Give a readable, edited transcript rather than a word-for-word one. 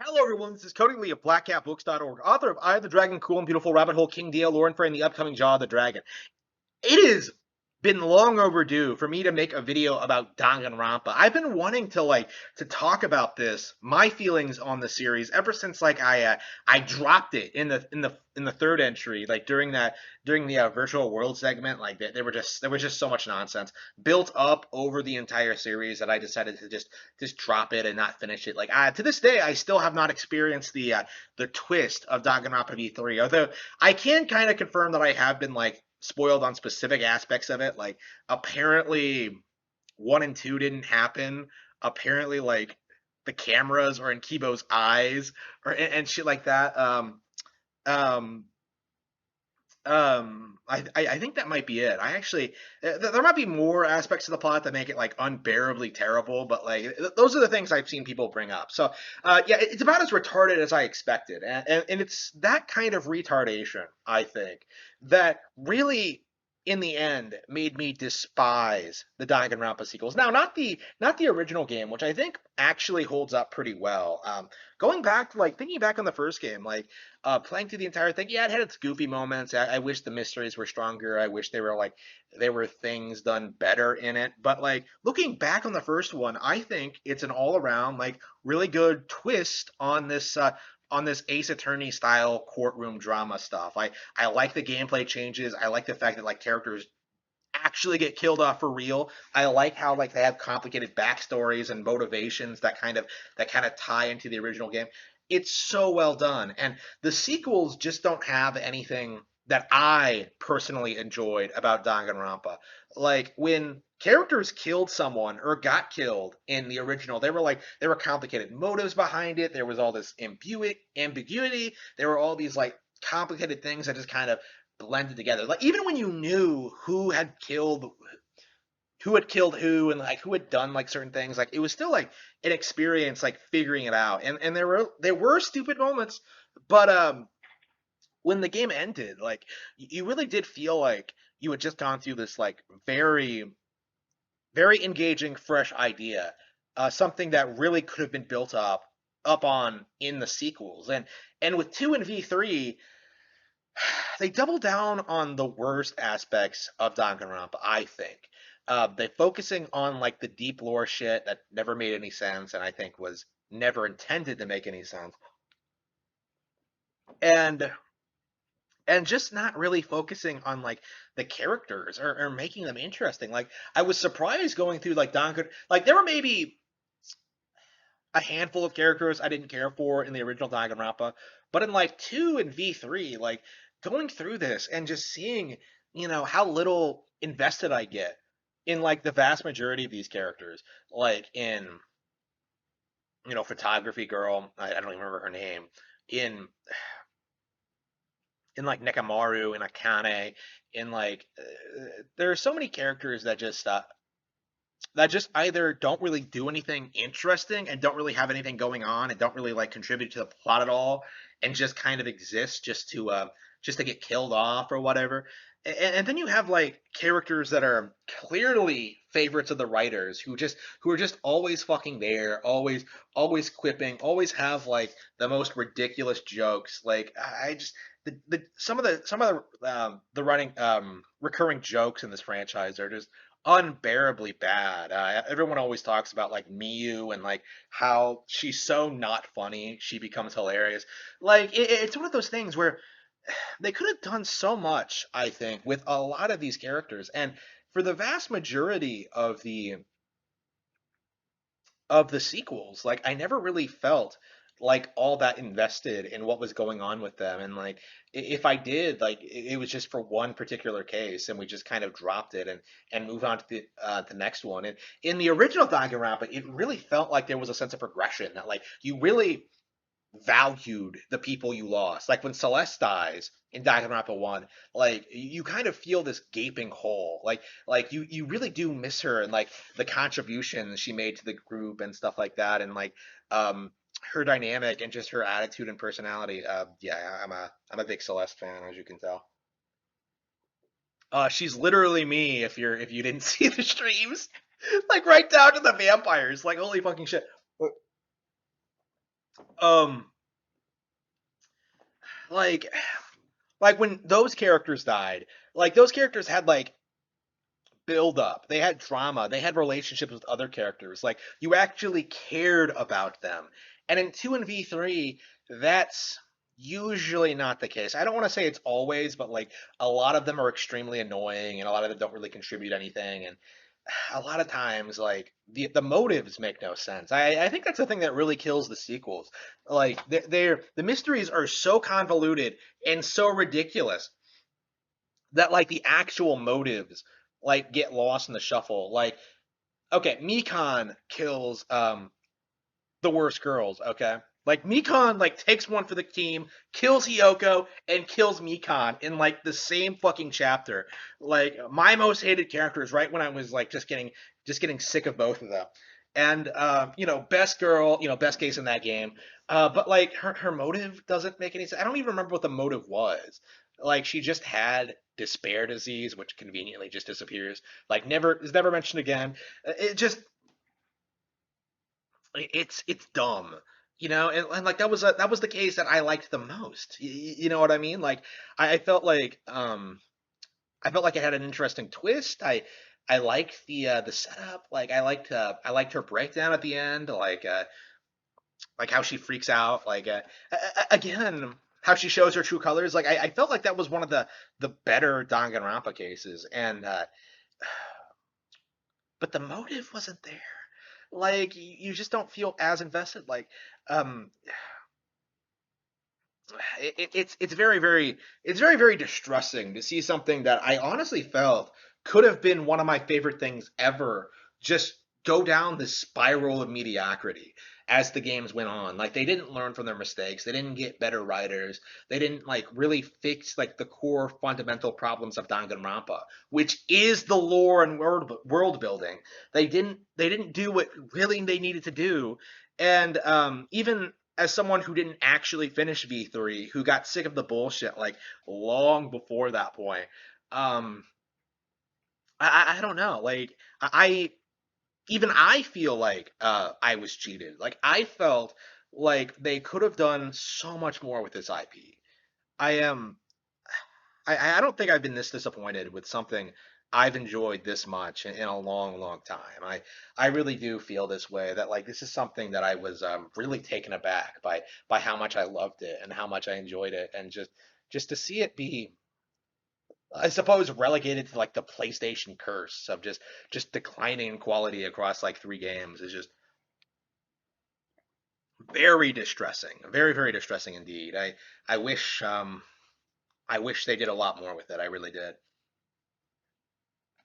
Hello, everyone. This is Cody Lee of BlackCatBooks.org, author of Eye of the Dragon, Cool and Beautiful Rabbit Hole, King Dale, Lauren Frey, and the upcoming Jaw of the Dragon. It has been long overdue for me to make a video about Danganronpa. I've been wanting to talk about this, my feelings on the series, ever since I dropped it in the third entry, like during the virtual world segment. Like there were just there was just so much nonsense built up over the entire series that I decided to just drop it and not finish it. Like to this day, I still have not experienced the twist of Danganronpa V3. Although I can kind of confirm that I have been like spoiled on specific aspects of it. Like apparently one and two didn't happen. Apparently like the cameras are in Kibo's eyes or and shit like that. Um I think that might be it. I actually there might be more aspects of the plot that make it like unbearably terrible, but like those are the things I've seen people bring up. So yeah, it's about as retarded as I expected, and it's that kind of retardation, I think, that really in the end made me despise the Danganronpa sequels. Now, not the original game, which I think actually holds up pretty well. Going back to like thinking back on the first game, like playing through the entire thing, yeah, it had its goofy moments. I wish the mysteries were stronger. I wish they were like there were things done better in it. But like looking back on the first one, I think it's an all around like really good twist on this Ace Attorney style courtroom drama stuff. I like the gameplay changes. I like the fact that like characters actually get killed off for real. I like how like they have complicated backstories and motivations that kind of tie into the original game. It's so well done, and the sequels just don't have anything that I personally enjoyed about Danganronpa. Like when characters killed someone or got killed in the original, they were complicated motives behind it. There was all this ambiguity. There were all these like complicated things that just kind of blended together. Like even when you knew who had killed who and like who had done like certain things, like it was still like an experience like figuring it out. And there were stupid moments, but when the game ended, like you really did feel like you had just gone through this like very engaging fresh idea, something that really could have been built up on in the sequels. And with 2 and V3, they double down on the worst aspects of Danganronpa, I think. They focusing on like the deep lore shit that never made any sense, and I think was never intended to make any sense, and and just not really focusing on like the characters or making them interesting. Like I was surprised going through like Dangan, like there were maybe a handful of characters I didn't care for in the original Danganronpa, but in like 2 and V3, like going through this and just seeing, how little invested I get in like the vast majority of these characters, like in, photography girl, I don't even remember her name, in in like Nekamaru, in Akane, in like there are so many characters that just either don't really do anything interesting and don't really have anything going on and don't really like contribute to the plot at all and just kind of exist just to get killed off or whatever. And then you have like characters that are clearly favorites of the writers who are just always fucking there, always quipping, always have like the most ridiculous jokes. Like I just the running recurring jokes in this franchise are just unbearably bad. Everyone always talks about like Miyu and like how she's so not funny, she becomes hilarious. Like it's one of those things where they could have done so much, I think, with a lot of these characters, and for the vast majority of the sequels, like I never really felt like all that invested in what was going on with them, and like if I did, like it was just for one particular case, and we just kind of dropped it and moved on to the next one. And in the original Danganronpa, it really felt like there was a sense of progression that like you really valued the people you lost. Like when Celeste dies in Danganronpa 1, like you kind of feel this gaping hole. Like you really do miss her and like the contributions she made to the group and stuff like that, and like her dynamic and just her attitude and personality. Yeah, I'm a big Celeste fan, as you can tell. She's literally me if you didn't see the streams. Like right down to the vampires. Like holy fucking shit. Um, like like when those characters died, like those characters had like build up. They had drama. They had relationships with other characters. Like you actually cared about them. And in 2 and V3, that's usually not the case. I don't want to say it's always, but like a lot of them are extremely annoying and a lot of them don't really contribute anything and a lot of times like the motives make no sense. I think that's the thing that really kills the sequels. Like they're the mysteries are so convoluted and so ridiculous that like the actual motives like get lost in the shuffle. Like, okay, Mikan kills the worst girls, okay? Like Mikan like takes one for the team, kills Hiyoko, and kills Mikan in like the same fucking chapter. Like my most hated characters right when I was like just getting sick of both of them. And best girl, best case in that game. But like her motive doesn't make any sense. I don't even remember what the motive was. Like she just had despair disease, which conveniently just disappears. Like never is never mentioned again. It just it's dumb, and like that was the case that I liked the most. You know what I mean? Like I felt like I felt like it had an interesting twist. I liked the setup. Like I liked her breakdown at the end. Like how she freaks out. Like again. How she shows her true colors, like I felt like that was one of the better Danganronpa cases, and but the motive wasn't there. Like you just don't feel as invested. Like um, it's very distressing to see something that I honestly felt could have been one of my favorite things ever just go down this spiral of mediocrity as the games went on. Like they didn't learn from their mistakes. They didn't get better writers. They didn't like really fix like the core fundamental problems of Danganronpa, which is the lore and world building. They didn't do what really they needed to do. And even as someone who didn't actually finish V3, who got sick of the bullshit like long before that point, um, I don't know. Like I even I feel like I was cheated. Like I felt like they could have done so much more with this IP. I am I don't think I've been this disappointed with something I've enjoyed this much in a long, long time. I really do feel this way that like this is something that I was really taken aback by how much I loved it and how much I enjoyed it, and just to see it be, I suppose, relegated to like the PlayStation curse of just declining in quality across like 3 games is just very distressing, very very distressing indeed. I wish they did a lot more with it. I really did.